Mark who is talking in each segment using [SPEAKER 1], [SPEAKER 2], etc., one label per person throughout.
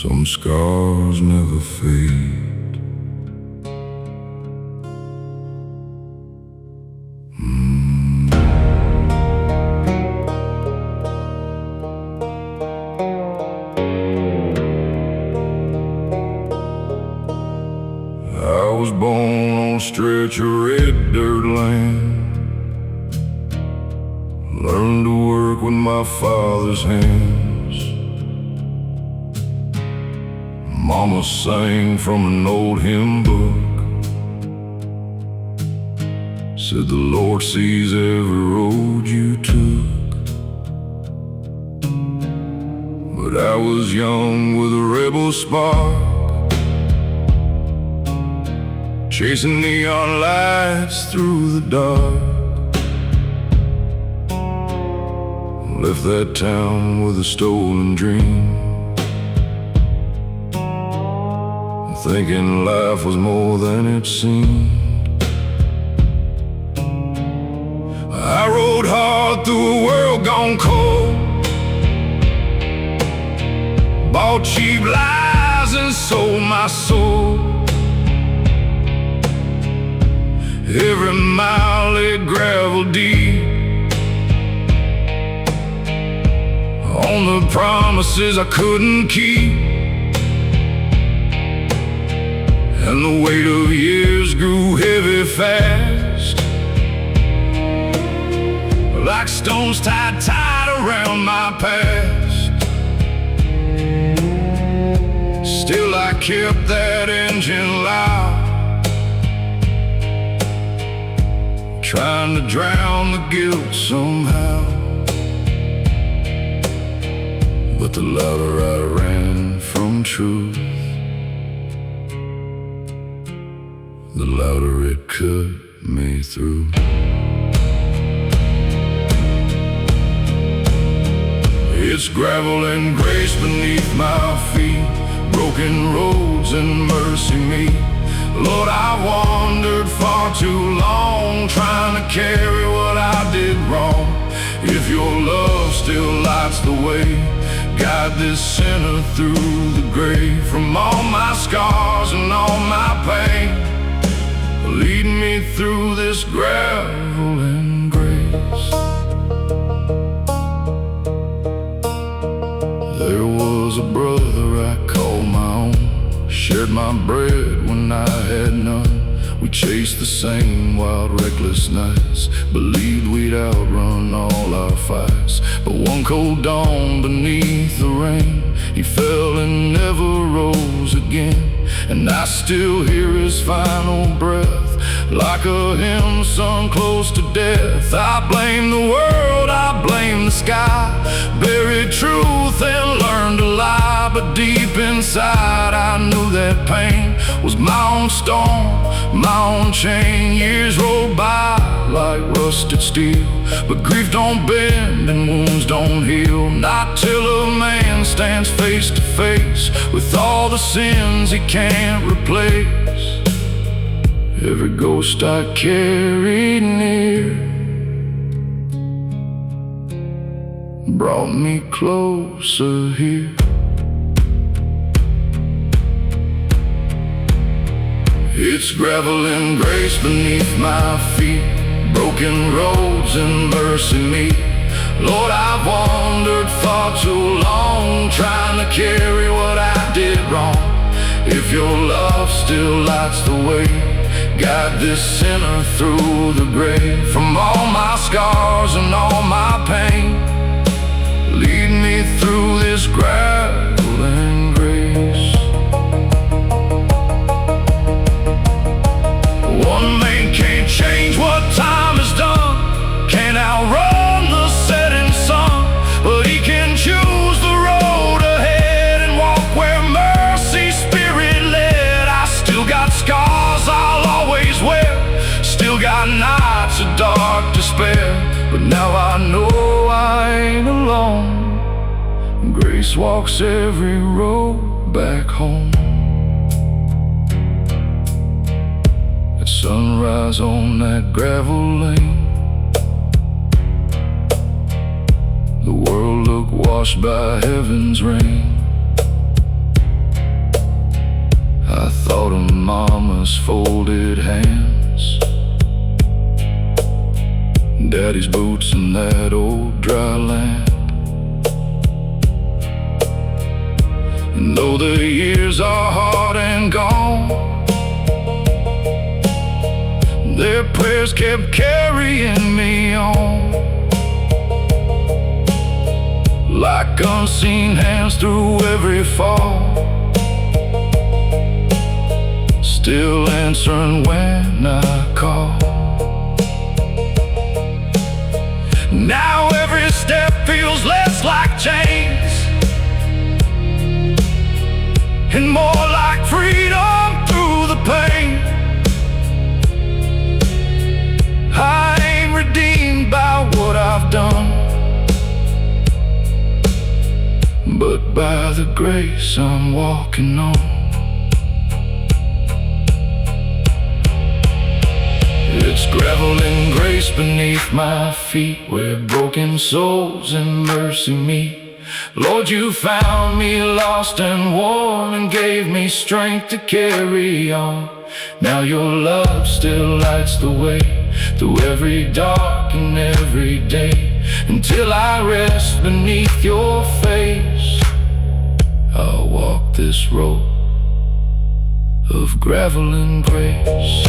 [SPEAKER 1] Some scars never fade. I was born on a stretch of red dirt land. Learned to work with my father's hands. Mama sang from an old hymn book. Said the Lord sees every road you took. But I was young with a rebel spark, chasing neon lights through the dark. Left that town with a stolen dream, thinking life was more than it seemed. I rode hard through a world gone cold, bought cheap lies and sold my soul. Every mile lay gravel deep on the promises I couldn't keep. And the weight of years grew heavy fast, like stones tied tight around my past. Still I kept that engine loud, trying to drown the guilt somehow. But the louder I ran from truth, the louder it cut me through. It's gravel and grace beneath my feet, broken roads and mercy me. Lord, I wandered far too long, trying to carry what I did wrong. If your love still lights the way, guide this sinner through the grave. From all my scars and all my pain, lead me through this gravel and grace. There was a brother I called my own, shared my bread when I had none. We chased the same wild, reckless nights, believed we'd outrun all our fights. But one cold dawn beneath the rain, he fell and never rose again. And I still hear his final breath, like a hymn sung close to death. I blame the world, I blame the sky, buried truth and learned to lie. But deep inside I knew that pain was my own storm, my own chain. Years rolled by like rusted steel, but grief don't bend and wounds don't heal. Not till a man stands face to face with all the sins he can't replace. Every ghost I carried near brought me closer here. It's gravel and grace beneath my feet, broken roads and mercy me. Lord, I've wandered far too long, trying to carry what I did wrong. If your love still lights the way, guide this sinner through the grave. From all my scars and all my pain, lead me through this gravel and grace. One man can't change what time has done, can't outrun the setting sun, but he can choose the road ahead and walk where mercy's spirit led. I still got scars I'll always wear, still got nights of dark despair, but now I know I ain't alone. Grace walks every road back home. At sunrise on that gravel lane, the world looked washed by heaven's rain. thought of mama's folded hands, daddy's boots in that old dry land. And though the years are hard and gone, their prayers kept carrying me on, like unseen hands through every fall, still answering when I call. Now every step feels less like chains and more like freedom through the pain. I ain't redeemed by what I've done, but by the grace I'm walking on. It's gravel and grace beneath my feet, where broken souls in mercy meet. Lord, you found me lost and worn and gave me strength to carry on. Now your love still lights the way through every dark and every day. Until I rest beneath your face, I'll walk this road of gravel and grace.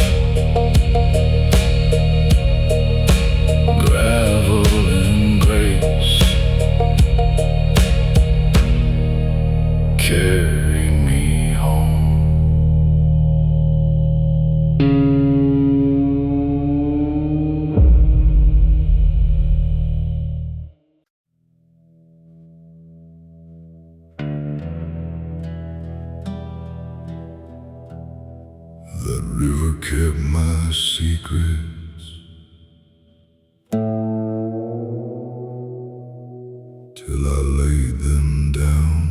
[SPEAKER 1] Gravel and grace, carry me home. That river kept my secrets till I laid them down.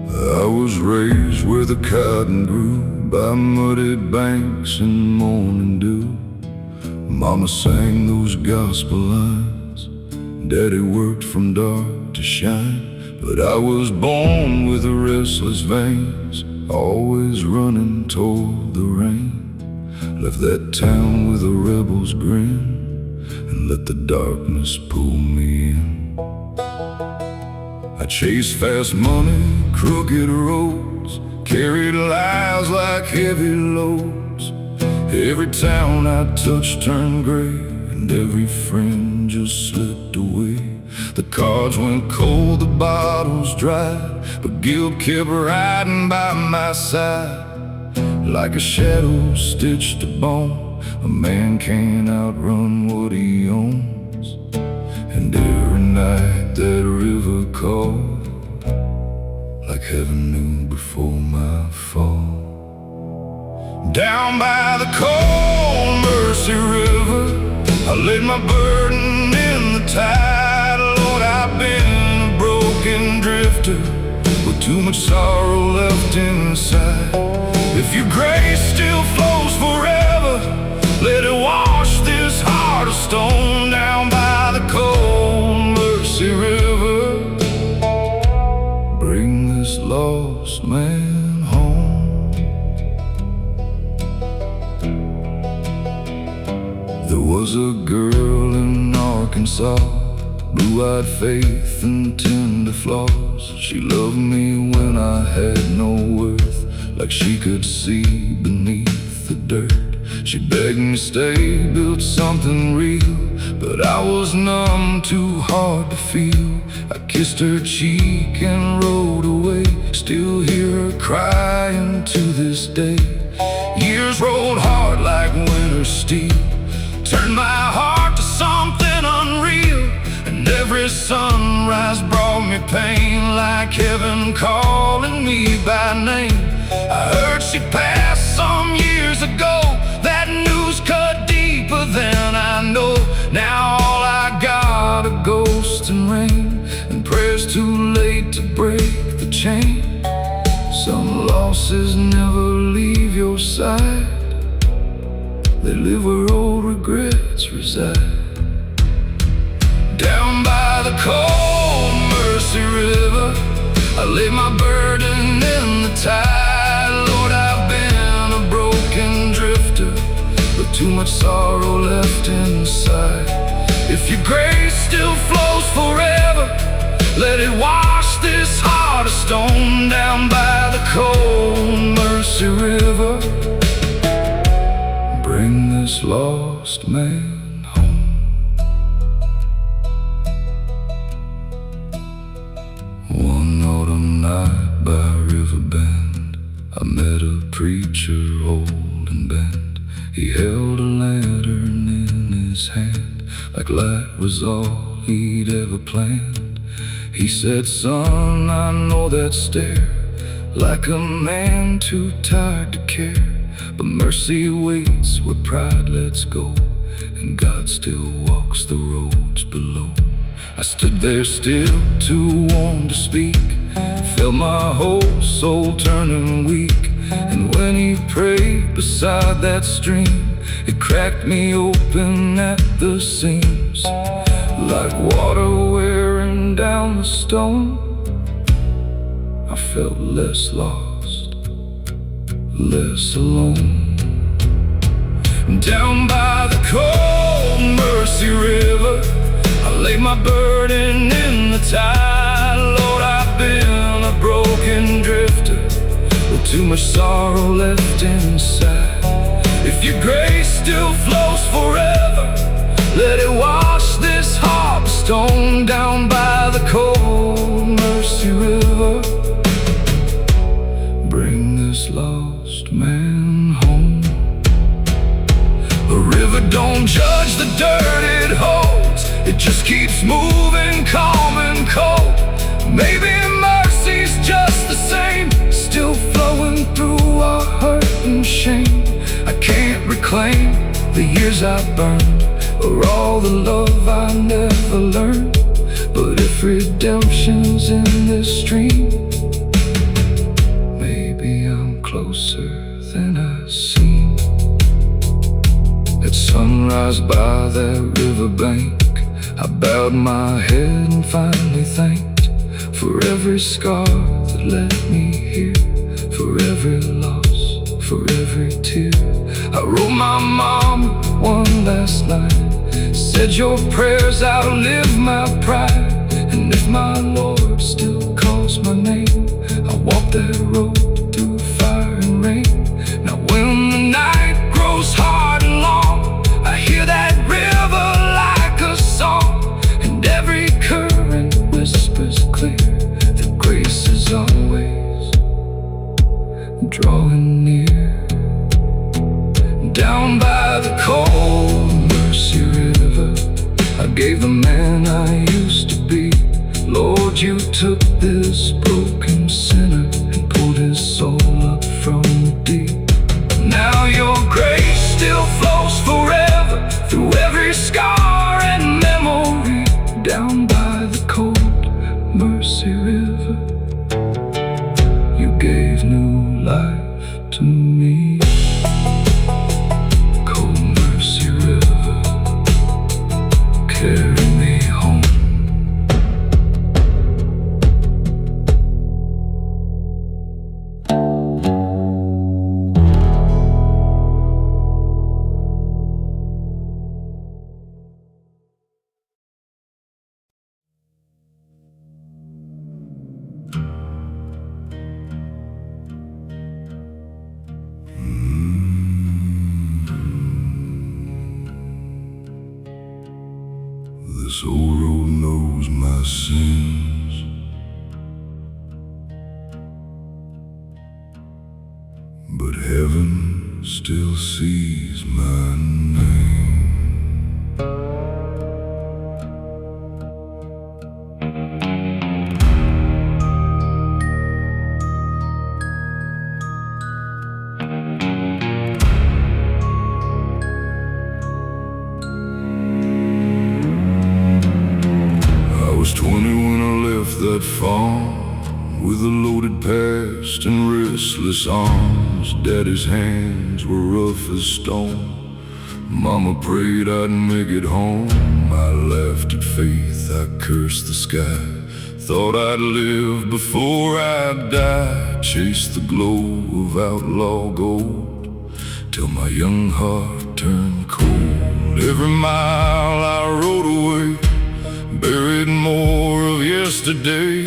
[SPEAKER 1] I was raised where the cotton grew, by muddy banks and morning dew. Mama sang those gospel lines, Daddy worked from dark to shine. But I was born with restless veins, always running toward the rain. Left that town with a rebel's grin, and let the darkness pull me in. I chased fast money, crooked roads, carried lies like heavy loads. Every town I touched turned gray, and every friend just slipped away. The cards went cold, the bottles dried, but guilt kept riding by my side. Like a shadow stitched to bone, a man can't outrun what he owns. And every night that river called, like heaven knew before my fall. Down by the cold Mercy River, I laid my burden in the tide. Lord, I've been a broken drifter with too much sorrow left inside. If your grace still flows forever, let it wash this heart of stone. Down by the cold Mercy River, bring this lost man home. There was a girl in Arkansas, blue-eyed faith and tender flaws. She loved me when I had no worth, like she could see beneath the dirt. She begged me stay, built something real, but I was numb, too hard to feel. I kissed her cheek and rode away, still hear her crying to this day. Years rolled hard like winter steel, turned my heart to something unreal. And every sunrise brought me pain, like heaven calling me by name. I heard she passed some years ago, that news cut deeper than I know. Now all I got are ghosts and rain, and prayers too late to break the chain. Some losses never leave your side, They live where old regrets reside. Down by the cold Mercy River, I lay my burden in the tide. Lord, I've been a broken drifter, with too much sorrow left inside. If your grace still flows forever, let it wash this heart of stone. Down by the cold Mercy River, bring this lost man home. One autumn night by River Bend, I met a preacher old and bent. He held a lantern in his hand, like light was all he'd ever planned. He said, "Son, I know that stare, like a man too tired to care. But mercy waits where pride lets go, and God still walks the roads below." I stood there still, too warm to speak, felt my whole soul turning weak. And when he prayed beside that stream, it cracked me open at the seams. Like water wearing down the stone, I felt less lost, less alone. Down by the cold Mercy River, I lay my burden in the tide. Lord, I've been a broken drifter, with too much sorrow left inside. If your grace still flows forever, let it wash this heart of stone. Down by the cold Mercy River, bring this lost man home. The river don't judge the dirt it holds, it just keeps moving calm and cold. Maybe mercy's just the same, still flowing through our hurt and shame. I can't reclaim the years I burned, or all the love I never learned. But if redemption's in this stream, maybe I'm closer than I seem. At sunrise by that riverbank, I bowed my head and finally thanked for every scar that led me here, for every loss, for every tear. I wrote my mom one last line, said your prayers outlive my pride. And if my Lord still calls my name, I'll walk that road through fire and rain. Now when the night grows hard and long, I hear that river like a song, and every current whispers clear that grace is always drawing near. Down by the cold Mercy River, I gave the man I used to be. Lord, you took this broken sinner and pulled his soul up from the deep. Now your grace still flows forever, through every scar and memory. Down by the cold Mercy River, you gave new life to me. Cold Mercy River, carry me home. This old road knows my sins, but heaven still sees my name. I was 20 when I left that farm, with a loaded past and restless arms. Daddy's hands were rough as stone, Mama prayed I'd make it home. I laughed at faith, I cursed the sky. Thought I'd live before I'd die. Chased the glow of outlaw gold till my young heart turned cold. Every mile I rode away buried more of yesterday.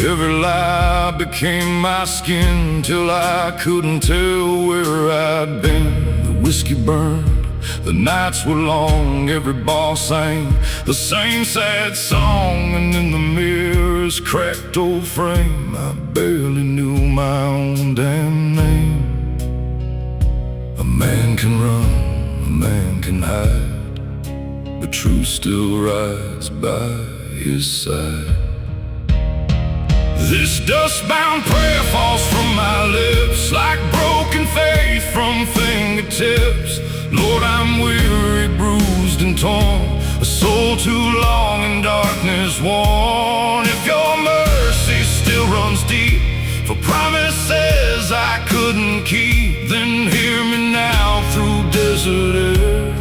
[SPEAKER 1] Every lie became my skin till I couldn't tell where I'd been. The whiskey burned, the nights were long. Every bar sang the same sad song, and in the mirror's cracked old frame I barely knew my own damn name. A man can run, a man can hide, but truth still rides by his side. This dust-bound prayer falls from my lips like broken faith from fingertips. Lord, I'm weary, bruised and torn, a soul too long in darkness worn. If your mercy still runs deep for promises I couldn't keep, then hear me now through desert air.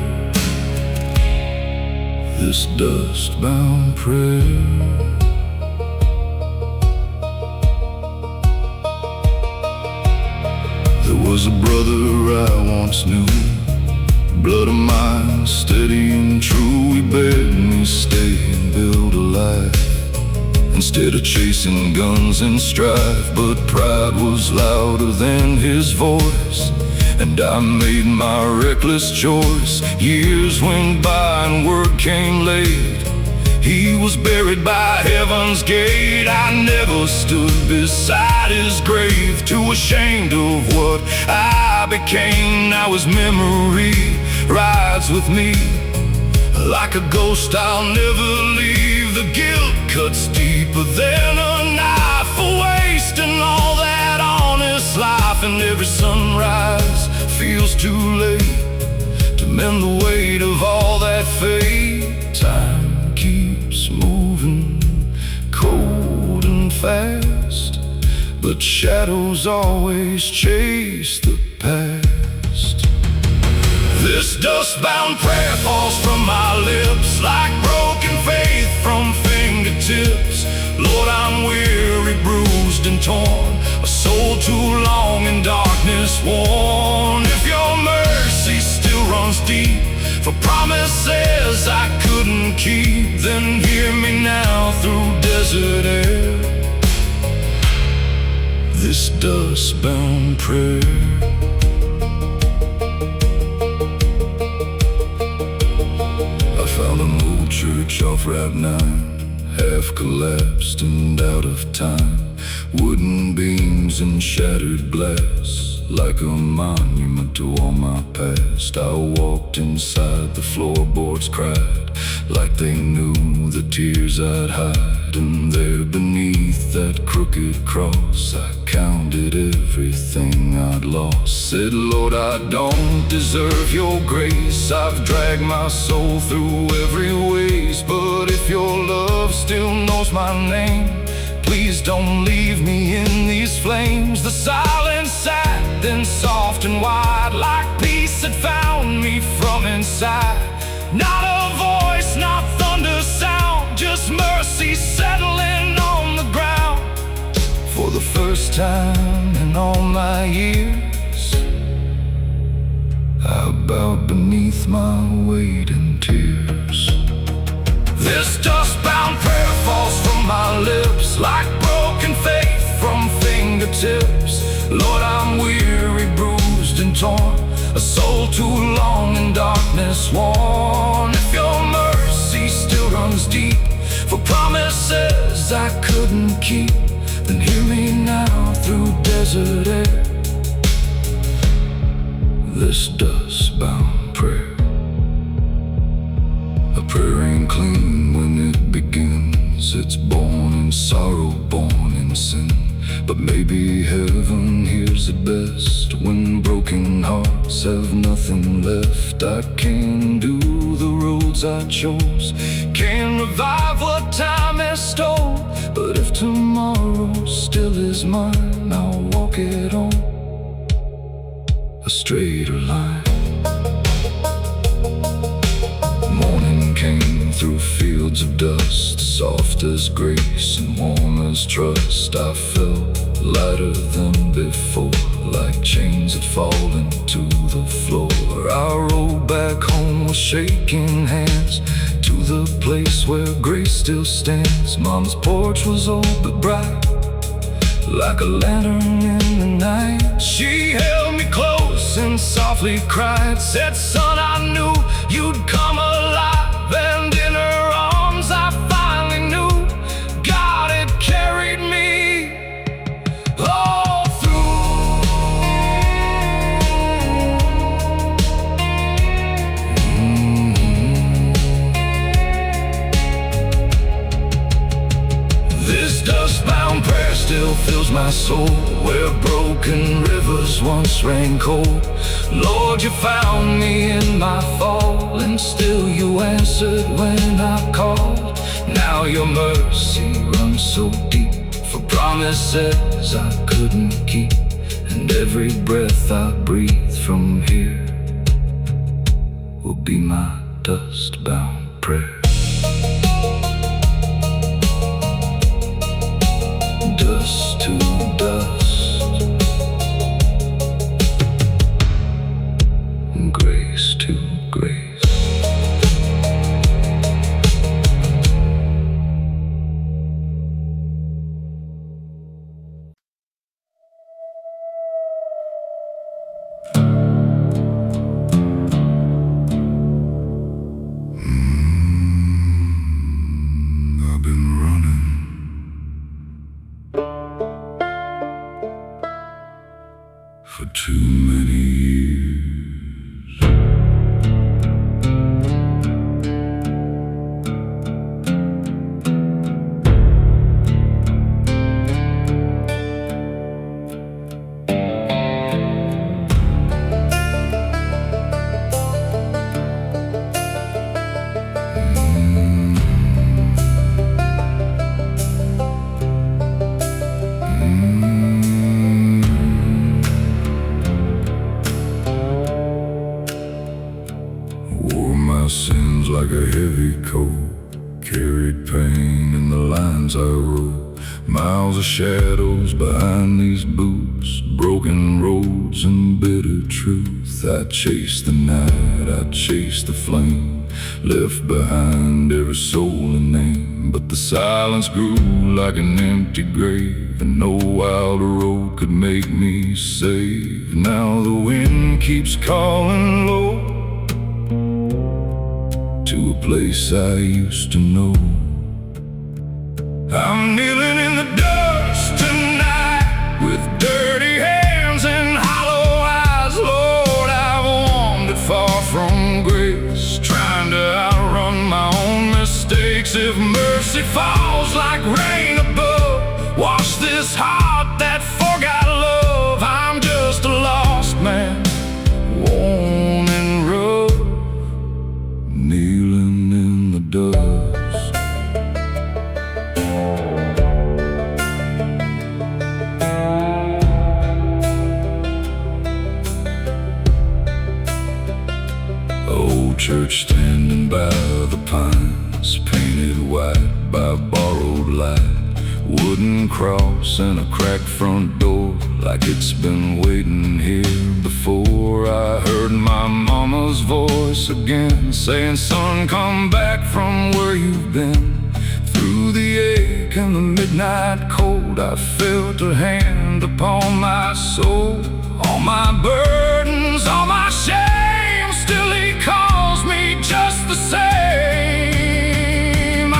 [SPEAKER 1] This dust-bound prayer. There was a brother I once knew, blood of mine, steady and true. He bade me stay and build a life instead of chasing guns and strife. But pride was louder than his voice, and I made my reckless choice. Years went by and word came late. He was buried by heaven's gate. I never stood beside his grave, too ashamed of what I became. Now his memory rides with me like a ghost I'll never leave. The guilt cuts deeper than a knife for wasting all that honest life. And every sunrise feels too late to mend the weight of all that fate. Time keeps moving cold and fast, but shadows always chase the past. This dust-bound prayer falls from my lips like broken faith from fingertips. Lord, I'm weary, bruised and torn, a soul too long in darkness worn. If your mercy still runs deep for promises I couldn't keep, then hear me now through desert air. This dust-bound prayer. Found an old church off Route 9, half collapsed and out of time. Wooden beams and shattered glass, like a monument to all my past. I walked inside, the floorboards cried like they knew the tears I'd hide. And there beneath that crooked cross I counted everything I'd lost. Said, Lord, I don't deserve your grace. I've dragged my soul through every ways, but if your love still knows my name, please don't leave me in these flames. The silence sat then soft and wide, like peace had found me from inside. Not a voice, not thunder sound, just mercy settling on the ground. For the first time in all my years, I bowed beneath my weight in tears. This dust-bound prayer falls from my lips like broken faith from fingertips. Lord, I'm weary, bruised and torn, a soul too long in darkness worn. If your mercy still runs deep for promises I couldn't keep, then hear me now through desert air. This dust-bound prayer. A prayer ain't clean when it begins. It's born in sorrow, born in sin. But maybe heaven hears it best when broken hearts have nothing left. I can do the roads I chose, can revive what time has stole. But if tomorrow still is mine, I'll walk it on a straighter line. through fields of dust, soft as grace and warm as trust. I felt lighter than before, like chains had fallen to the floor. I rode back home with shaking hands to the place where grace still stands. Mama's porch was old but bright, like a lantern in the night. She held me close and softly cried, said, "Son, I knew you'd come alive." And in her arms I finally knew God had carried me all through. This dust-bound prayer still fills my soul, where broken rivers once ran cold. Lord, you found me in my fall, and still you answered when I called. Now your mercy runs so deep, for promises I couldn't keep. And every breath I breathe from here will be my dust-bound prayer. Dust to dust, grace to grace. I've been running for too many years. Sins like a heavy coat, carried pain in the lines I wrote. Miles of shadows behind these boots, broken roads and bitter truth. I chased the night, I chased the flame, left behind every soul and name. But the silence grew like an empty grave, and no wild road could make me save. Now the wind keeps calling low to a place I used to know. I'm kneeling in the dust tonight, with dirty hands and hollow eyes. Lord, I've wandered far from grace, trying to outrun my own mistakes. If mercy falls like rain above, wash this heart that forgot love. I'm just a lost man, worn and rough, kneeling in the dust. Old church standing by the pines, painted white by borrowed light. Wooden cross and a cracked front door, like it's been waiting here before. I heard my mama's voice again, saying, "Son, come back from where you've been." Through the ache and the midnight cold, I felt a hand upon my soul. All my burdens, all my shame, still he calls me just the same.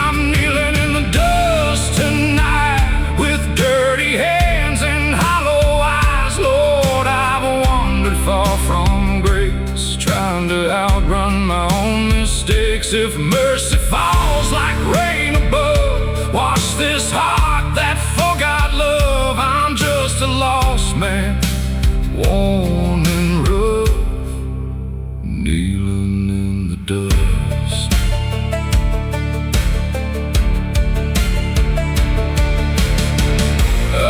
[SPEAKER 1] I'm kneeling in the dust tonight, with dirty hands and hollow eyes. Lord, I've wandered far from grace, trying to outrun my own mistakes. If mercy falls like rain above, wash this heart that forgot love. I'm just a lost man, worn and rough, kneeling in the dust.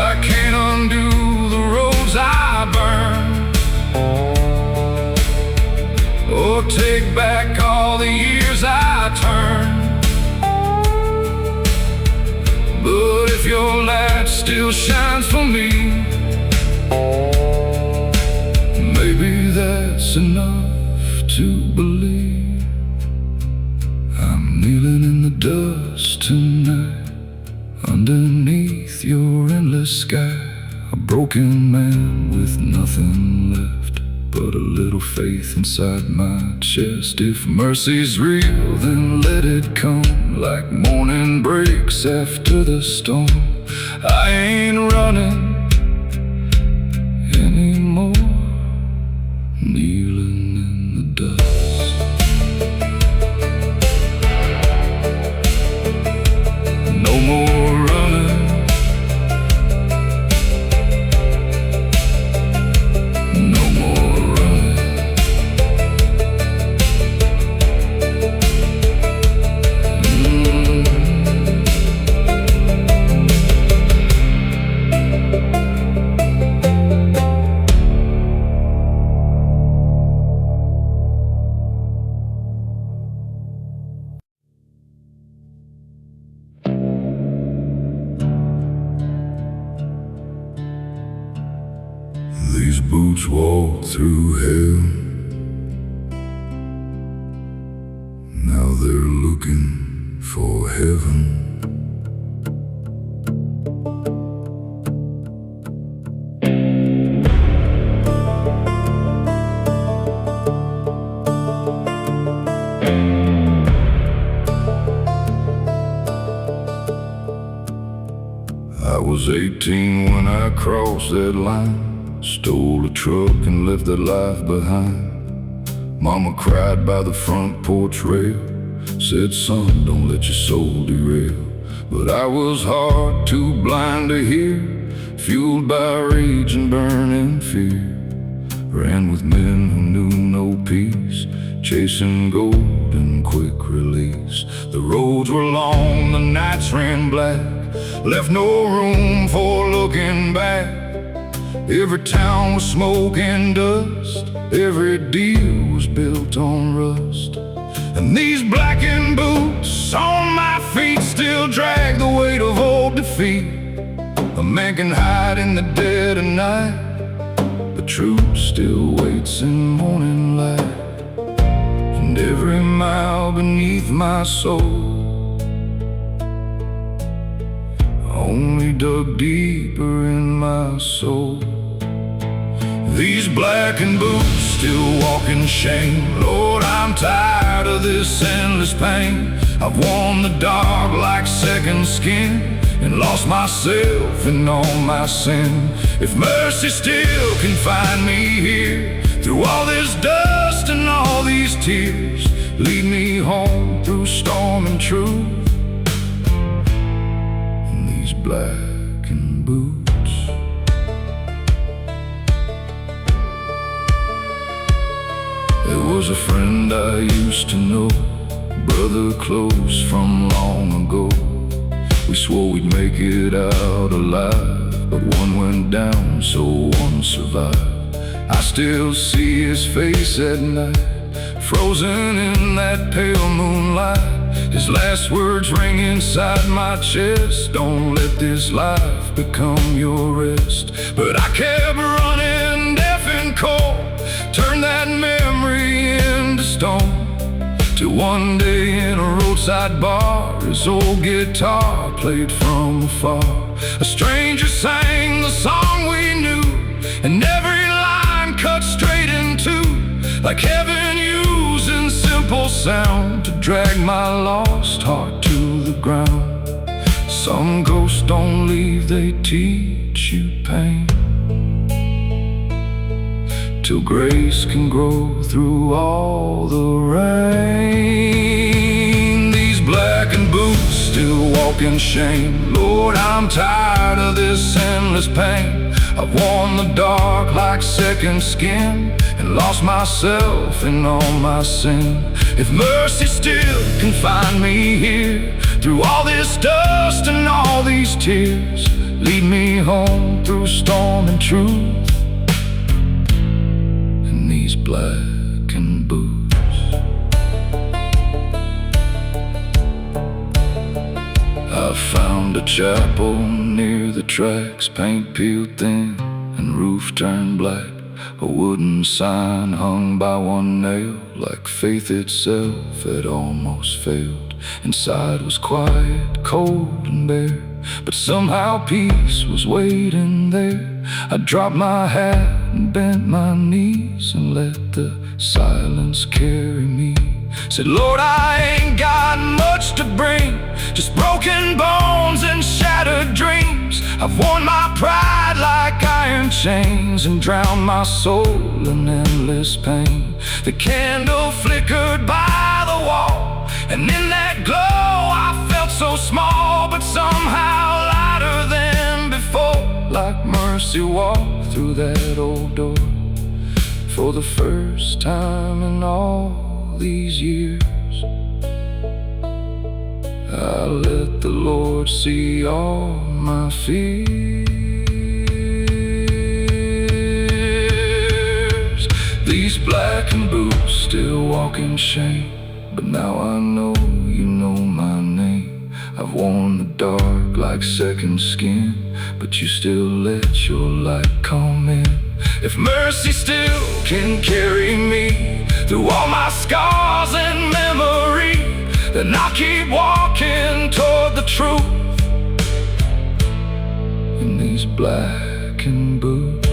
[SPEAKER 1] I can't undo the roads I burned, or take back all the years I turned. your light still shines for me. Maybe that's enough to believe. I'm kneeling in the dust tonight, underneath your endless sky, a broken man with nothing left but a little faith inside my chest. If mercy's real, then let it come like morning breaks after the storm. I ain't running anymore, kneeling in the dust. No more running, no more running. These boots walk through hell. Now they're looking for heaven. I was 18 when I crossed that line, stole a truck and left that life behind. Mama cried by the front porch rail, said, son, don't let your soul derail. But I was hard, too blind to hear, fueled by rage and burning fear. Ran with men who knew no peace, chasing gold and quick release. The roads were long, the nights ran black, left no room for looking back. Every town was smoke and dust, every deal was built on rust. And these blackened boots on my feet still drag the weight of old defeat. A man can hide in the dead of night, but truth still waits in morning light. And every mile beneath my soul only dug deeper in my soul. These blackened boots still walk in shame. Lord, I'm tired of this endless pain. I've worn the dark like second skin, and lost myself in all my sin. If mercy still can find me here, through all this dust and all these tears, lead me home through storm and truth. And these blackened boots. There was a friend I used to know, brother close from long ago. We swore we'd make it out alive, but one went down, so one survived. I still see his face at night, frozen in that pale moonlight. His last words ring inside my chest, don't let this life become your rest. But I kept running deaf and cold, turned that memory into stone, till one day in a roadside bar, his old guitar played from afar. A stranger sang the song we knew, and every line cut straight in two, like heaven using simple sound to drag my lost heart to the ground. Some ghosts don't leave, they teach you pain, till grace can grow through all the rain. These blackened boots still walk in shame. Lord, I'm tired of this endless pain. I've worn the dark like second skin, and lost myself in all my sin. If mercy still can find me here, through all this dust and all these tears, lead me home through storm and truth. These blackened boots. I found a chapel near the tracks, paint peeled thin and roof turned black. A wooden sign hung by one nail, like faith itself had almost failed. Inside was quiet, cold and bare, but somehow peace was waiting there. I dropped my hat and bent my knees and let the silence carry me. Said, Lord, I ain't got much to bring, just broken bones and shattered dreams. I've worn my pride like iron chains and drowned my soul in endless pain. The candle flickered by the wall, and in that glow I felt so small, but somehow lighter than before. Like mercy walked through that old door for the first time in all these years. I let the Lord see all my fears. These blackened boots still walk in shame, but now I know you know my name. I've worn the dark like second skin, but you still let your light come in. If mercy still can carry me through all my scars and memory, then I'll keep walking toward the truth in these blackened boots.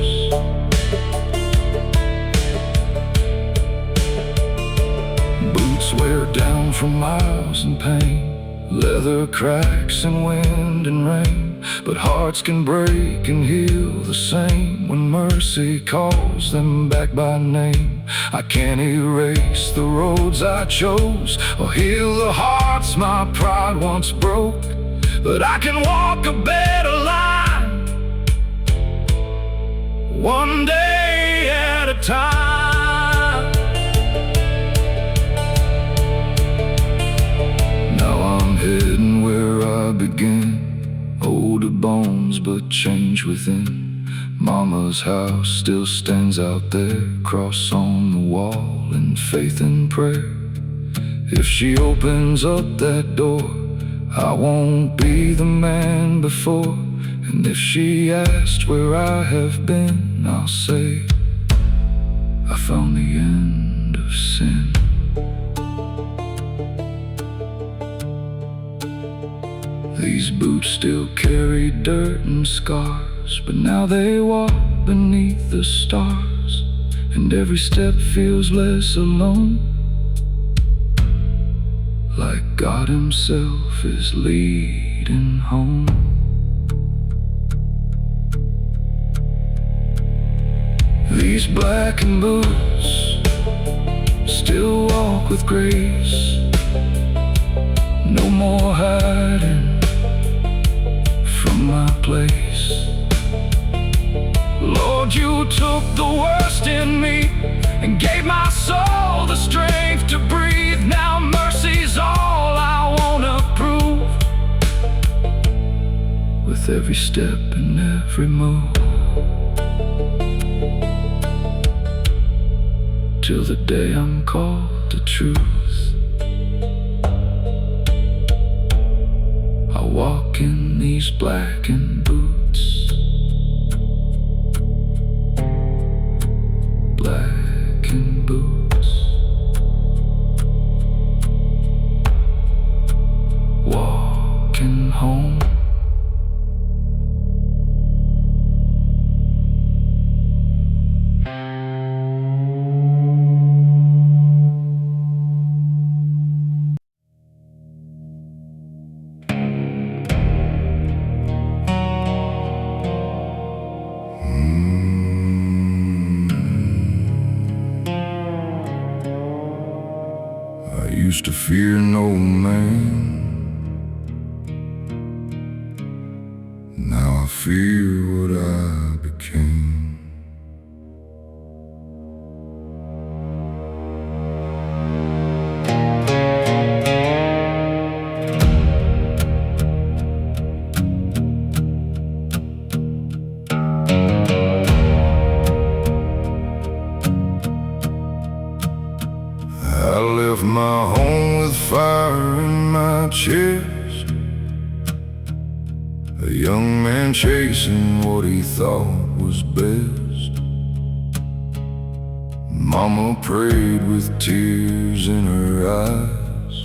[SPEAKER 1] Boots wear down from miles and pain, leather cracks in wind and rain, but hearts can break and heal the same when mercy calls them back by name. I can't erase the roads I chose or heal the hearts my pride once broke, but I can walk a better line, one day at a time. Now I'm heading where I began, older bones but change within. Mama's house still stands out there, cross on the wall in faith and prayer. If she opens up that door, I won't be the man before. And if she asks where I have been, I'll say I found the end of sin. These boots still carry dirt and scars, but now they walk beneath the stars, and every step feels less alone, like God himself is leading home. These blackened boots still walk with grace, no more hiding from my place. Lord, you took the worst in me and gave my soul the strength to breathe. Now mercy's all I wanna prove, with every step and every move, till the day I'm called to truth. I walk in these blackened boots, blackened boots, walking home. I used to fear no man, now I fear what I became. I left my home with fire in my chest, young man chasing what he thought was best. Mama prayed with tears in her eyes,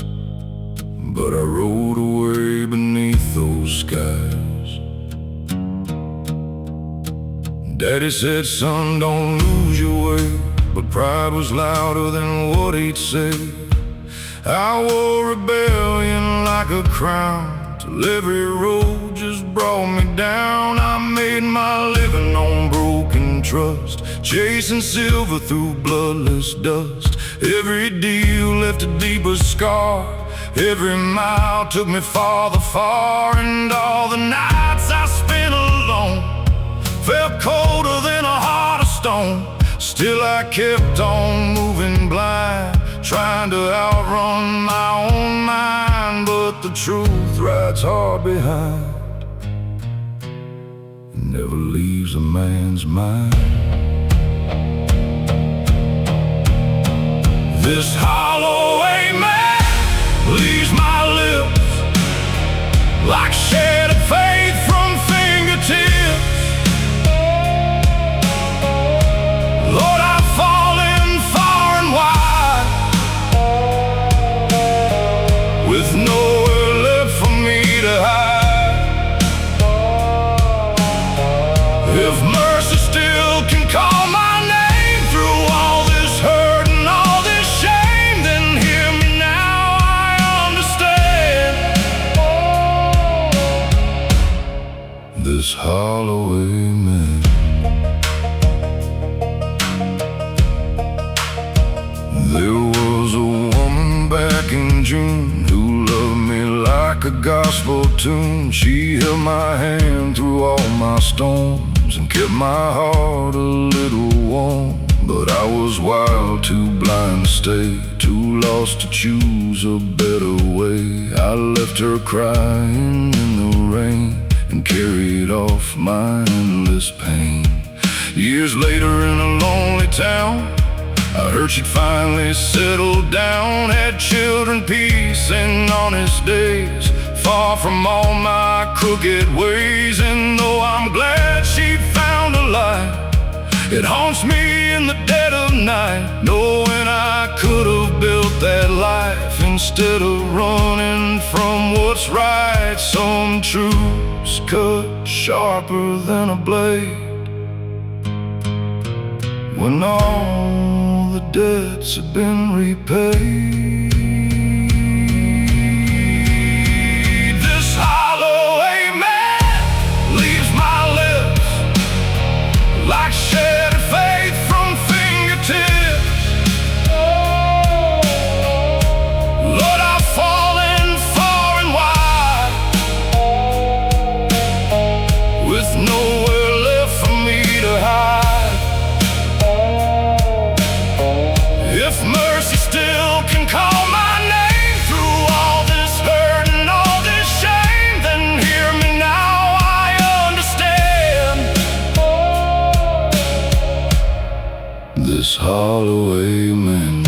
[SPEAKER 1] but I rode away beneath those skies. Daddy said, son, don't lose your way, but pride was louder than what he'd say. I wore rebellion like a crown, till every road just brought me down. I made my living on broken trust, chasing silver through bloodless dust. Every deal left a deeper scar, every mile took me farther far. And all the nights I spent alone felt colder than a heart of stone. Still I kept on moving blind, trying to outrun my own mind. But the truth rides hard behind, it never leaves a man's mind. This hollow amen leaves my lips like shattered faith from fingertips. Lord, I've fallen far and wide, with nowhere left for me to hide. If mercy still can call my name through all this hurt and all this shame, then hear me now, I understand. This hollow amen. There was a woman back in June who loved me like a gospel tune. She held my hand through all my storms and kept my heart a little warm. But I was wild, too blind to stay, too lost to choose a better way. I left her crying in the rain and carried off my endless pain. Years later in a lonely town, I heard she'd finally settled down, had children, peace, and honest days, far from all my crooked ways. And though I'm glad she found a light, it haunts me in the dead of night, knowing I could have built that life instead of running from what's right. Some truths cut sharper than a blade, when all the debts have been repaid. This hollow amen leaves my lips like shattered faith from fingertips. Lord, I've fallen far and wide, with nowhere left for me to hide. If mercy still can call my name through all this hurt and all this shame, then hear me now, I understand. This hollow amen.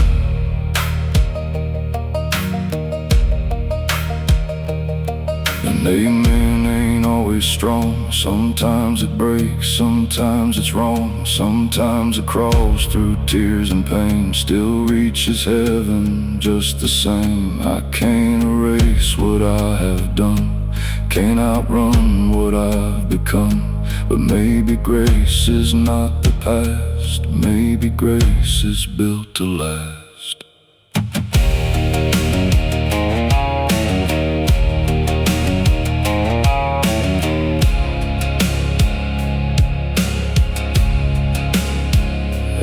[SPEAKER 1] An amen ain't always strong. Sometimes it breaks, sometimes it's wrong. Sometimes it crawls through tears and pain, still reaches heaven just the same. I can't erase what I have done, can't outrun what I've become. But maybe grace is not the past, maybe grace is built to last.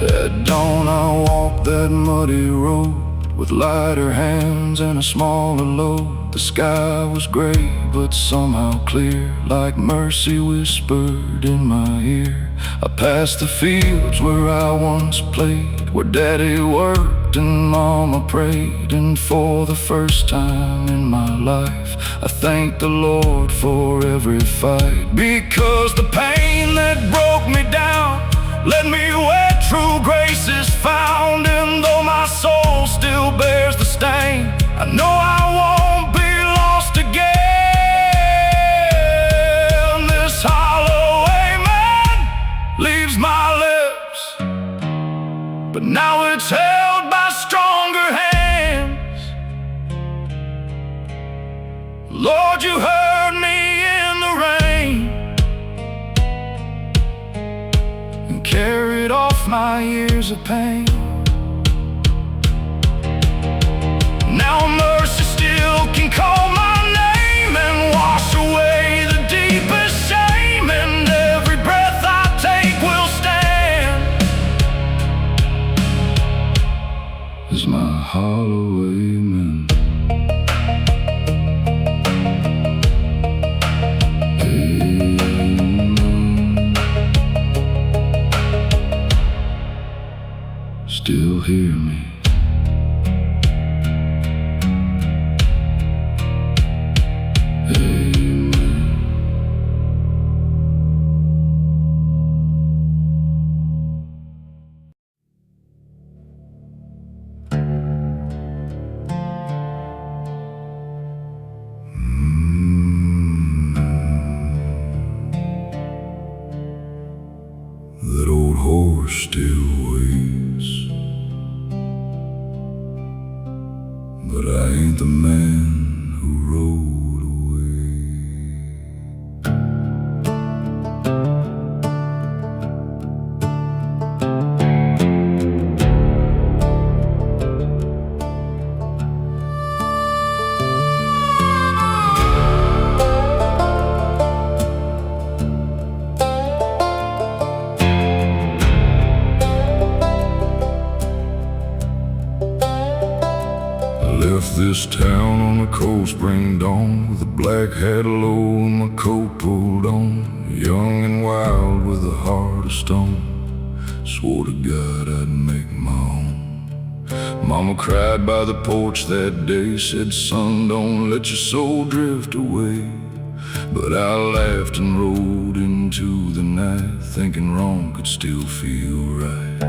[SPEAKER 1] At dawn I walked that muddy road with lighter hands and a smaller load. The sky was gray but somehow clear, like mercy whispered in my ear. I passed the fields where I once played, where Daddy worked and Mama prayed. And for the first time in my life, I thank the Lord for every fight, because the pain that broke me down led me where true grace is found. And though my soul still bears the stain, I know I won't be lost again. but now it's held by stronger hands. Lord, you heard me in the rain and carried off my years of pain. Now mercy still can call my name and wash away the deepest shame, and every breath I take will stand as my hollow amen. Amen. Still hear me. That old horse still waits, but I ain't the man who rode away. Left this town on a cold spring dawn with a black hat low and my coat pulled on, young and wild with a heart of stone. Swore to God I'd make my own. Mama cried by the porch that day, said, son, don't let your soul drift away. But I laughed and rode into the night, thinking wrong could still feel right.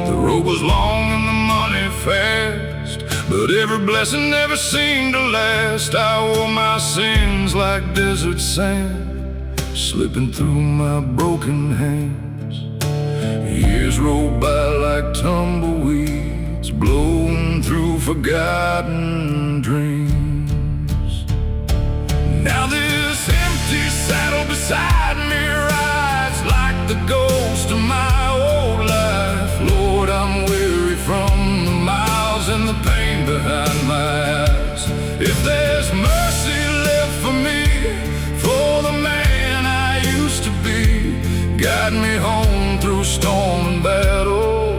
[SPEAKER 1] The road was long and the money fast, but every blessing never seemed to last. I wore my sins like desert sand, slipping through my broken hands. Years rolled by like tumbleweeds, blown through forgotten dreams. Now this empty saddle beside me rides like the ghost of my old life. Lord, I'm weary from the miles and the pain behind my eyes. If there's mercy left for me, for the man I used to be, guide me home through storm and battle,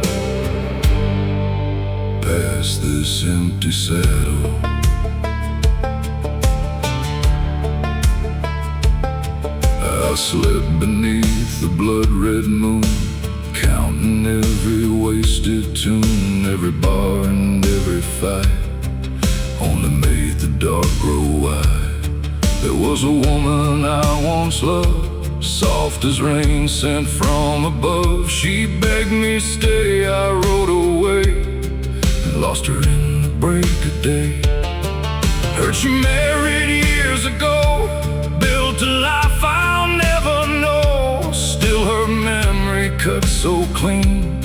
[SPEAKER 1] past this empty saddle. I slept beneath the blood-red moon, counting every wasted tune, every bar and every fight only made the dark grow wide. There was a woman I once loved, soft as rain sent from above. She begged me stay, I rode away and lost her in the break of day. Heard she married years ago, built a life I'll never know. Still her memory cut so clean,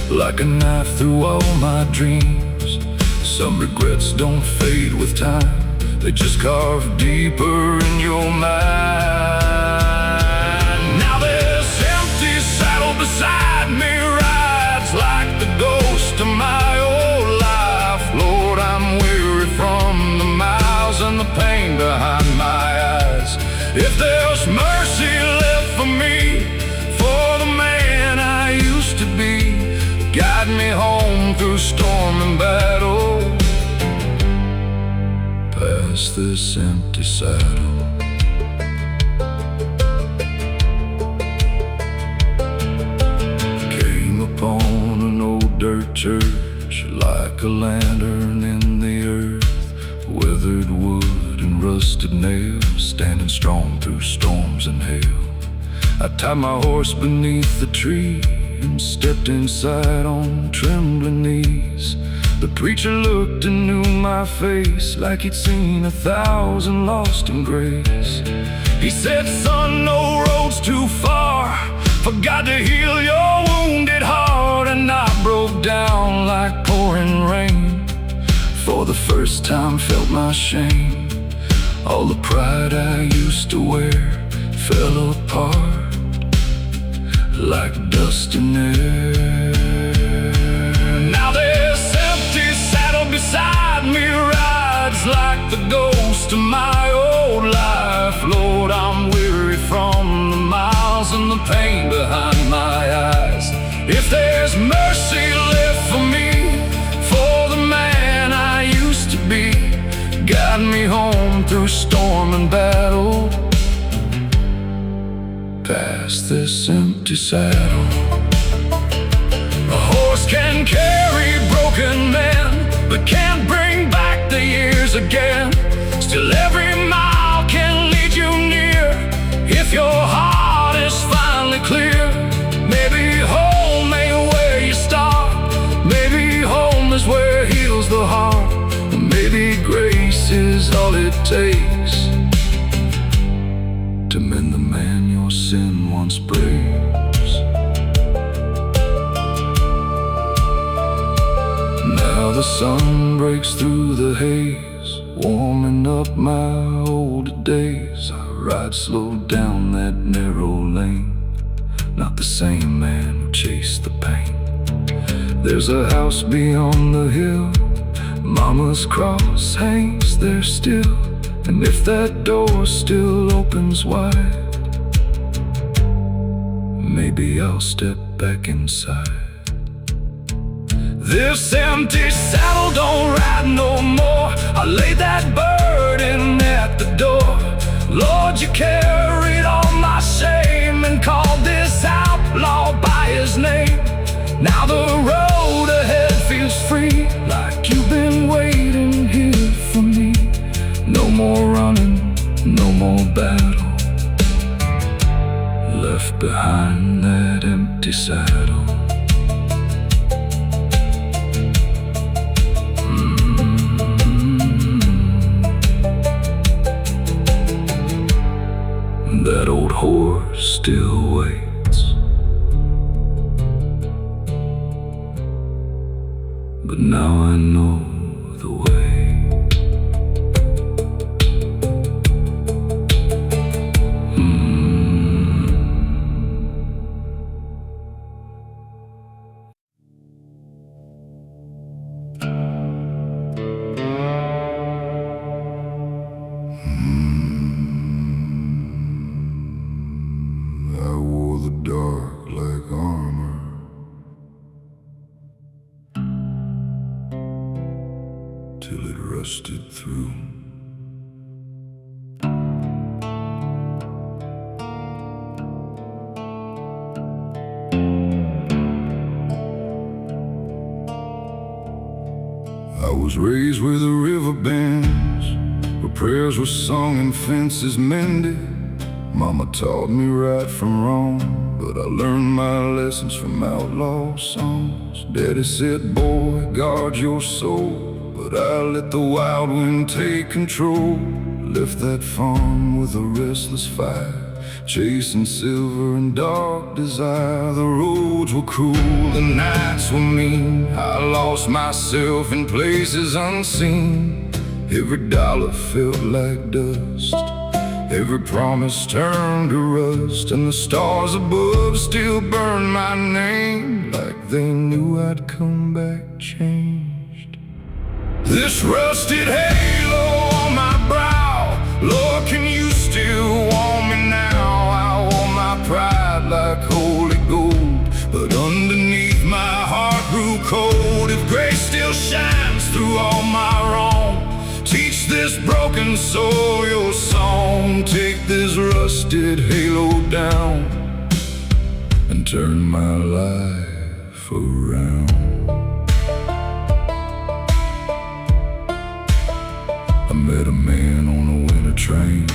[SPEAKER 1] like a knife through all my dreams. Some regrets don't fade with time, they just carve deeper in your mind. Now this empty saddle beside me rides like the ghost of my old life. Lord, I'm weary from the miles and the pain behind my eyes. If there's mercy left for me, for the man I used to be, guide me home through storm and battle, past this empty saddle. Came upon an old dirt church, like a lantern in the earth, weathered wood and rusted nails, standing strong through storms and hail. I tied my horse beneath the tree and stepped inside on trembling knees. The preacher looked and knew my face, like he'd seen 1,000 lost in grace. He said, son, no road's too far for God to heal your wounded heart. And I broke down shame. All the pride I used to wear fell apart like dust in air. Now this empty saddle beside me rides like the ghost of my old life. Lord, I'm weary from the miles and the pain behind my eyes. If there's mercy left for me, for the man I used to be, guide me home through storm and battle, past this empty saddle. A horse can carry broken men, but can't bring back the years again. Still every mile can lead you near, if your heart is finally clear. Maybe home ain't where you start, maybe home is where heals the heart. Maybe grace is all it takes to mend the man your sin once breaks. Now the sun breaks through the haze, warming up my older days. I ride slow down that narrow lane, not the same man who chased the pain. There's a house beyond the hill, Mama's cross hangs there still, and if that door still opens wide, maybe I'll step back inside. This empty saddle don't ride no more, I laid that burden at the door. Lord, you carried all my shame and called this outlaw by his name. Now the road ahead feels free, like you've been waiting here for me. No more running, no more battle, left behind that empty saddle. That old horse still waits, but now I know the way. I wore the dark like armor, till it rusted through. I was raised where the river bends, where prayers were sung and fences mended. Mama taught me right from wrong, but I learned my lessons from outlaw songs. Daddy said, boy, guard your soul, but I let the wild wind take control. Left that farm with a restless fire, chasing silver and dark desire. The roads were cruel, the nights were mean, I lost myself in places unseen. Every dollar felt like dust, every promise turned to rust, and the stars above still burned my name, like they knew I'd come back changed. This rusted halo on my brow, Lord, can you still warm me now? I wore my pride like holy gold, but underneath my heart grew cold. If grace still shines through all my wrong, teach this broken soul your song. Take this rusted halo down and turn my life around. I met a man on a winter train,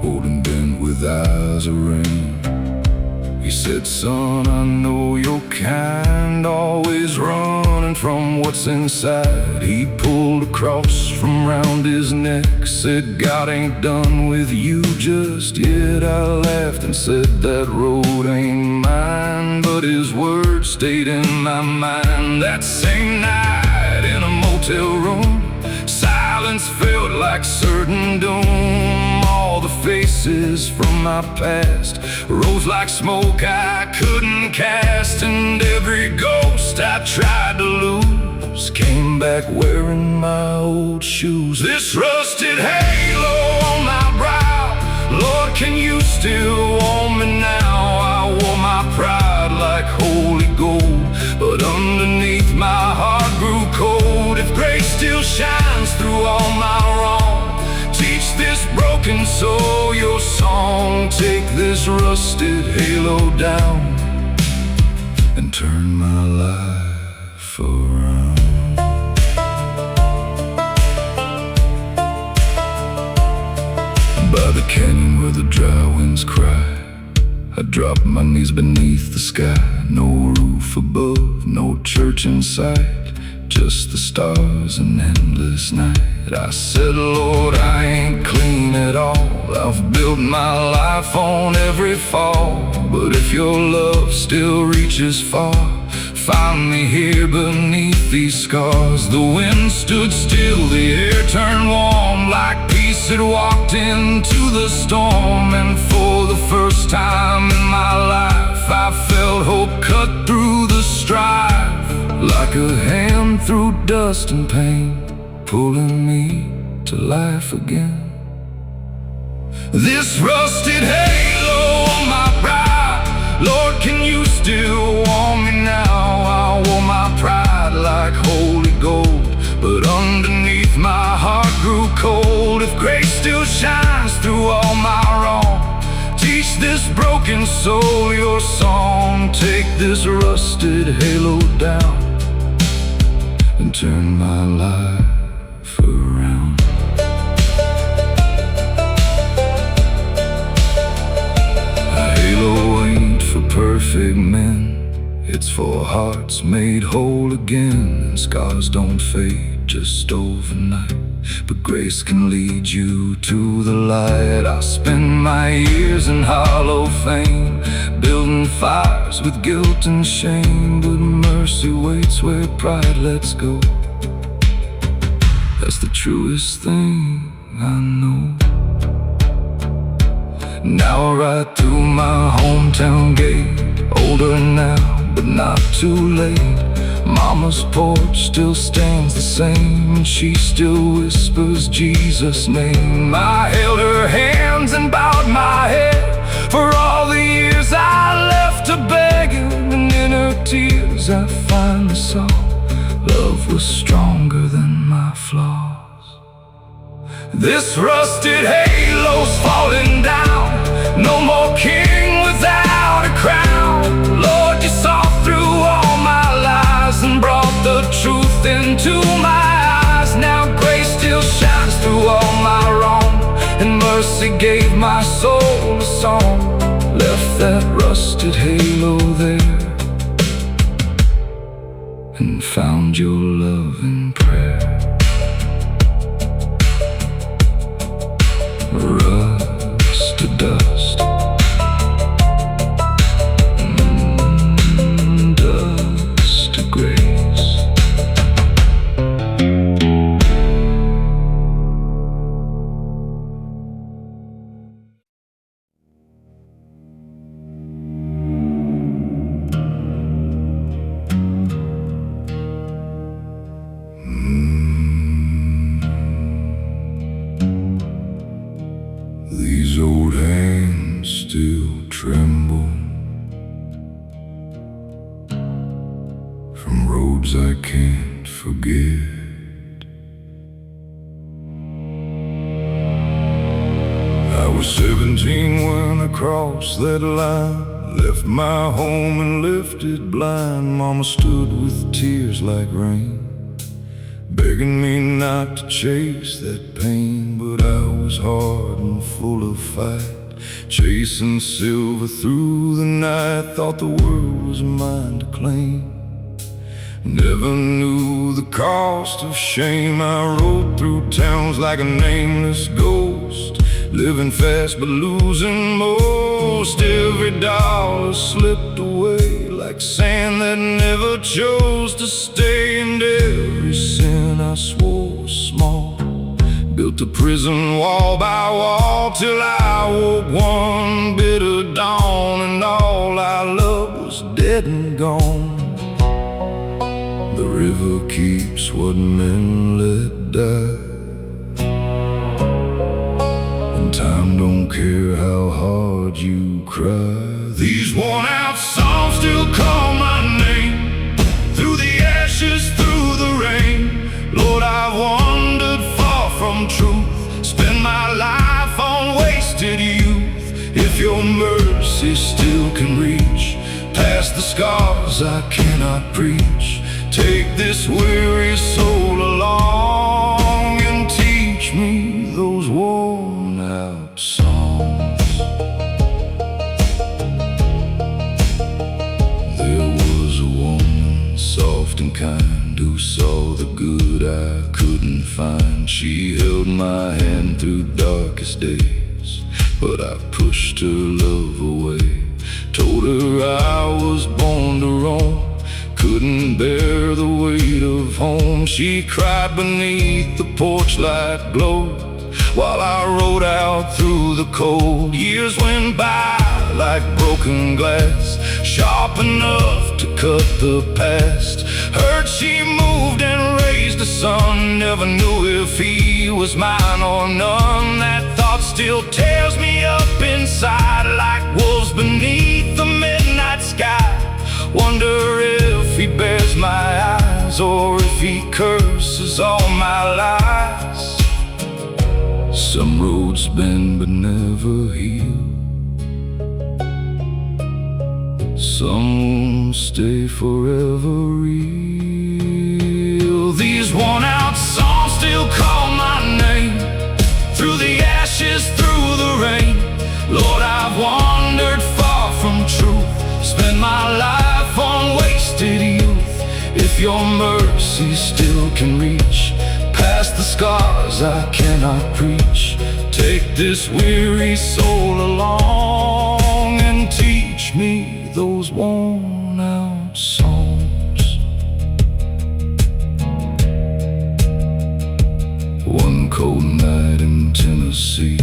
[SPEAKER 1] old and bent with eyes of rain. He said, son, I know you're kind, always running from what's inside. He pulled a cross from round his neck, said, God ain't done with you just yet. I laughed and said, that road ain't mine, but his words stayed in my mind. That same night in a motel room, silence silence felt like certain doom. All the faces from my past rose like smoke I couldn't cast, and every ghost I tried to lose came back wearing my old shoes. This rusted halo on my brow, Lord, can you still warm me now? I wore my pride like holy gold, but underneath my heart grew cold. If grace still shines through all my wrong, teach this broken soul your song. Take this rusted halo down and turn my life around. By the canyon where the dry winds cry, I drop my knees beneath the sky. No roof above, no church in sight, just the stars and endless night. I said, Lord, I ain't clean at all. I've built my life on every fall, but if your love still reaches far, find me here beneath these scars. The wind stood still, the air turned warm, like peace had walked into the storm. And for the first time in my life, I felt hope cut through the strife, like a hand through dust and pain, pulling me to life again. This rusted halo on my brow, Lord, can you still warm me now? I wore my pride like holy gold, but underneath my heart grew cold. If grace still shines through all my wrong, teach this broken soul your song. Take this rusted halo down and turn my life around. A halo ain't for perfect men, it's for hearts made whole again. And scars don't fade just overnight, but grace can lead you to the light. I spend my years in hollow fame, building fires with guilt and shame, but mercy waits where pride lets go. That's the truest thing I know. Now I ride through my hometown gate, older now, but not too late. Mama's porch still stands the same, and she still whispers Jesus' name. I held her hands and bowed my head for all the years I left to beg, and in her tears I finally saw love was stronger than my flaws. This rusted halo's falling down, no more king without a crown. Lord, you saw through all my lies and brought the truth into my eyes. Now grace still shines through all my wrong, and mercy gave my soul a song. Left that rusted halo there and found your love in prayer. Rust to dust, dust to grace. These old hands still tremble from roads I can't forget. I was 17 when I crossed that line, left my home and lifted blind. Mama stood with tears like rain, begging me not to chase that pain. But I was hard and full of fight, chasing silver through the night. Thought the world was mine to claim, never knew the cost of shame. I rode through towns like a nameless ghost, living fast but losing most. Every dollar slipped away like sand that never chose to stay, and every sin I swore was small Built a prison wall by wall till I woke one bitter dawn, and all I loved was dead and gone. The river keeps what men let die, and time don't care how hard you cry. These worn-out songs still call my name, through the ashes, through the rain. Lord, I've wandered far from truth, spent my life on wasted youth. If your mercy still can reach past the scars I cannot preach, take this weary soul along and teach me those worn-out songs. There was a woman, soft and kind, who saw the good I couldn't find. She held my hand through darkest days, but I pushed her love away. Told her I was born to roam, couldn't bear the weight of home. She cried beneath the porch light glow, while I rode out through the cold. Years went by like broken glass, sharp enough to cut the past. Heard she moved and raised a son, never knew if he was mine or none. That thought still tears me up inside like wolves beneath the midnight sky. Wonder if he bears my eyes, or if he curses all my lies. Some roads bend but never heal, some wounds stay forever real. These worn-out songs still call my name, through the ashes, through the rain. Lord, I've wandered far from truth, spent my life on wasted youth. If your mercy still can reach past the scars I cannot preach, take this weary soul along and teach me those worn-out songs. One cold night in Tennessee,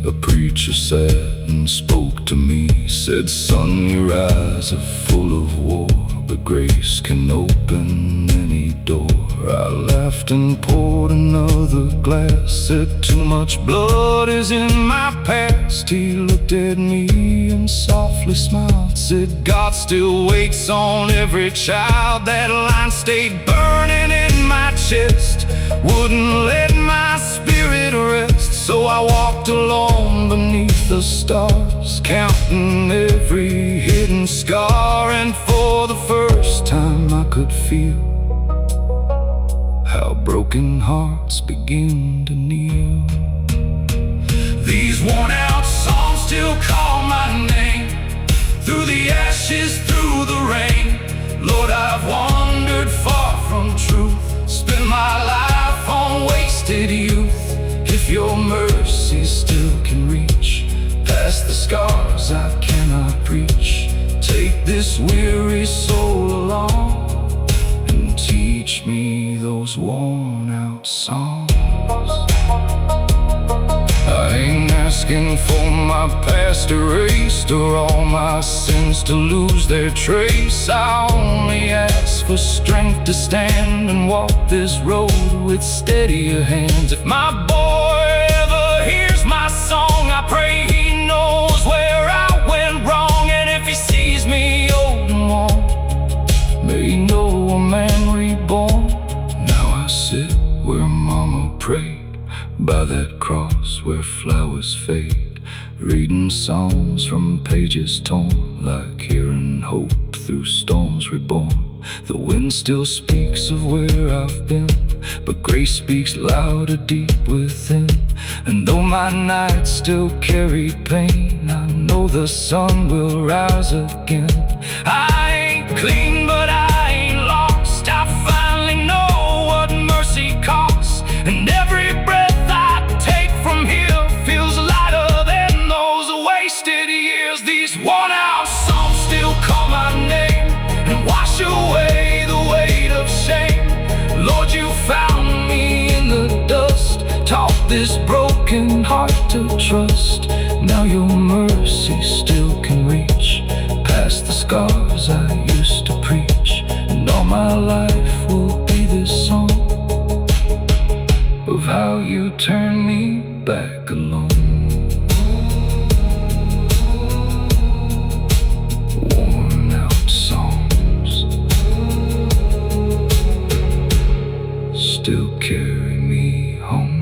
[SPEAKER 1] a preacher sat and spoke to me. Said, son, your eyes are full of war, but grace can open any door. I laughed and poured another glass. Said, too much blood is in my past. He looked at me and softly smiled. Said, God still waits on every child. That line stayed burning in my chest, wouldn't let my spirit rest. So I walked alone beneath the stars, counting every hidden scar. And for the first time I could feel how broken hearts begin to kneel. These worn-out songs still call my name, through the ashes, through the rain. Lord, I've wandered far from truth, spent my life on wasted youth. If your mercy still can reach past the scars I cannot preach, take this weary soul along and teach me those worn-out songs. I ain't asking for my past erased, or all my sins to lose their trace. I only ask for strength to stand and walk this road with steadier hands. If my boy ever hears my song, I pray he knows where I went wrong. And if he sees me old and worn, may he know a man reborn. Now I sit where mama prayed, by that cross where flowers fade, reading songs from pages torn, like hearing hope through storms reborn. The wind still speaks of where I've been, but grace speaks louder deep within. And though my nights still carry pain, I know the sun will rise again. I ain't clean, but I ain't lost. I finally know what mercy costs, and every breath I take from here feels lighter than those wasted years. These worn-out songs still call my name and wash away the weight of shame. Lord, you found me in the dust, taught this to trust. Now your mercy still can reach past the scars I used to preach. And all my life will be this song of how you turned me back alone. Worn out songs still carry me home.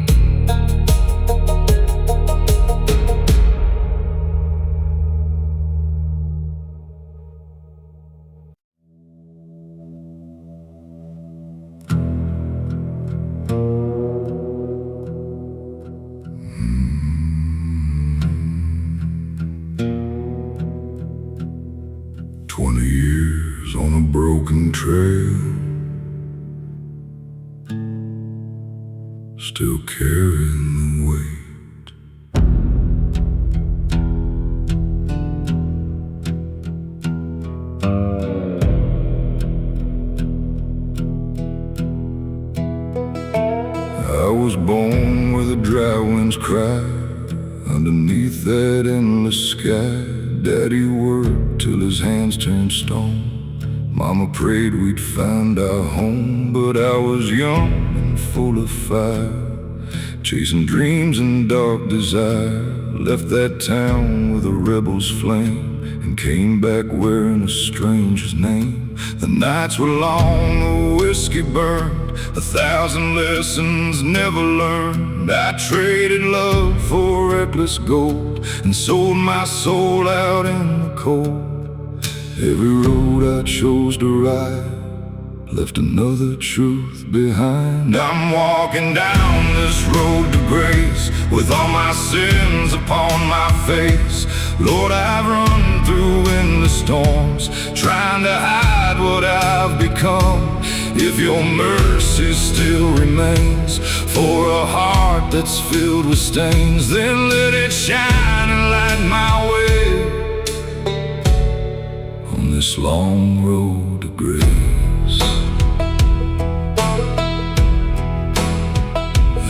[SPEAKER 1] On a broken trail, still carrying the weight. I was born where the dry winds cry, underneath that endless sky. Daddy worked till his hands turned stone. Mama prayed we'd find our home, but I was young and full of fire, chasing dreams and dark desire. Left that town with a rebel's flame and came back wearing a stranger's name. The nights were long, the whiskey burned, 1,000 lessons never learned. I traded love for reckless gold and sold my soul out in the cold. Every road I chose to ride left another truth behind. I'm walking down this road to grace with all my sins upon my face. Lord, I've run through endless storms, trying to hide what I've become. If your mercy still remains for a heart that's filled with stains, then let it shine and light my way this long road to grace.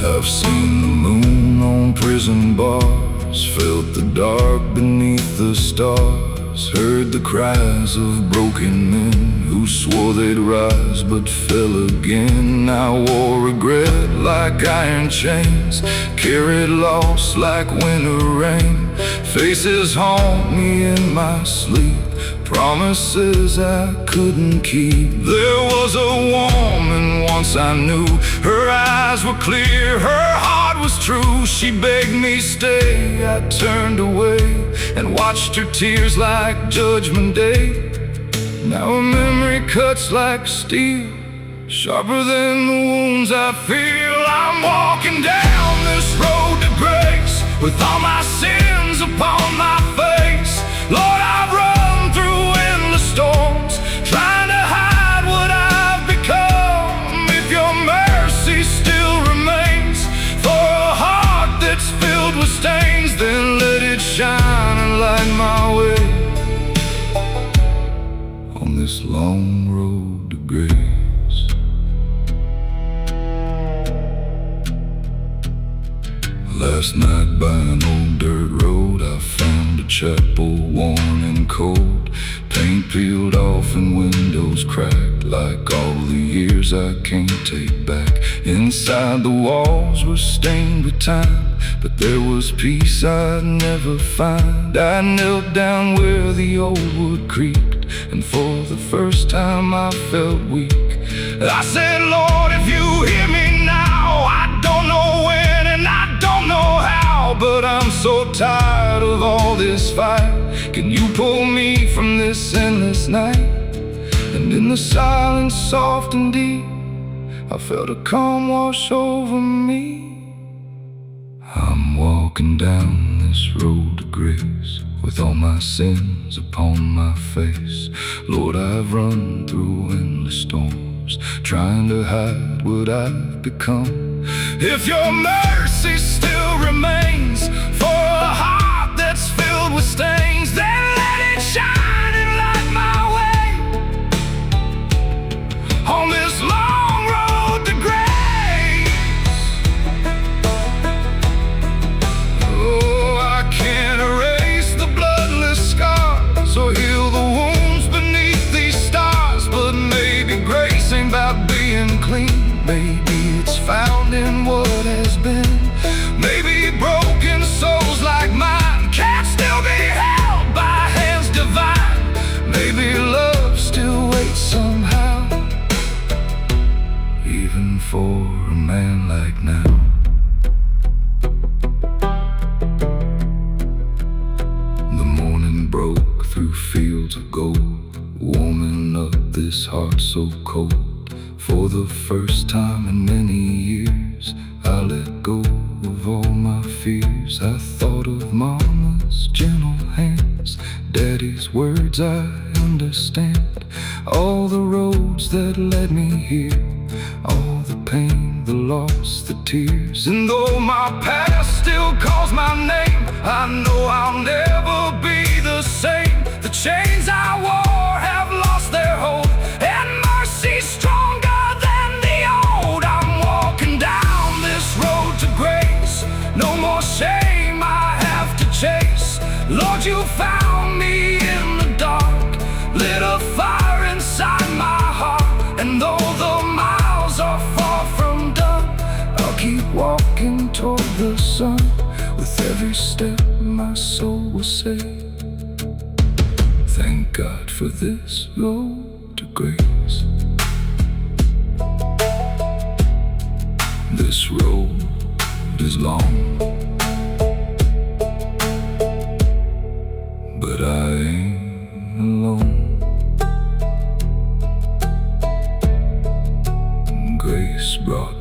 [SPEAKER 1] I've seen the moon on prison bars, felt the dark beneath the stars, heard the cries of broken men who swore they'd rise but fell again. I wore regret like iron chains, carried loss like winter rain. Faces haunt me in my sleep, promises I couldn't keep. There was a woman once I knew, her eyes were clear, her heart was true. She begged me stay, I turned away and watched her tears like Judgment Day. Now her memory cuts like steel, sharper than the wounds I feel. I'm walking down this road to grace with all my sins upon my face. Lord, I've run through endless storms, trying to hide what I've become. If your mercy still remains for a heart that's filled with stains, then let it shine and light my way on this long road to grace. Last night by an old dirt road, I found a chapel worn and cold, paint peeled off and windows cracked, like all the years I can't take back. Inside the walls were stained with time, but there was peace I'd never find. I knelt down where the old wood creaked, and for the first time I felt weak. I said, Lord, if you hear me now, I don't know when and I don't know how, but I'm so tired of all this fight. Can you pull me from this endless night? And in the silence, soft and deep, I felt a calm wash over me. I'm walking down this road to grace with all my sins upon my face. Lord, I've run through endless storms, trying to hide what I've become. If your mercy still remains for a heart that's filled with stains, then let it shine and light my way on this long road to grace. Oh, for a man like now. The morning broke through fields of gold, warming up this heart so cold. For the first time in many years, I let go of all my fears. I thought of Mama's gentle hands, Daddy's words I understand. All the roads that led me here, all the pain, the loss, the tears. And though my past still calls my name, I know I'll never be the same. The chains I wore have lost their hold, and mercy's stronger than the old. I'm walking down this road to grace, no more shame I have to chase. Lord, you found me in the dark, lit a fire inside my heart. And though the miles are far from done, I'll keep walking toward the sun. With every step my soul will say, thank God for this road to grace. This road is long, but I ain't alone. Grace brought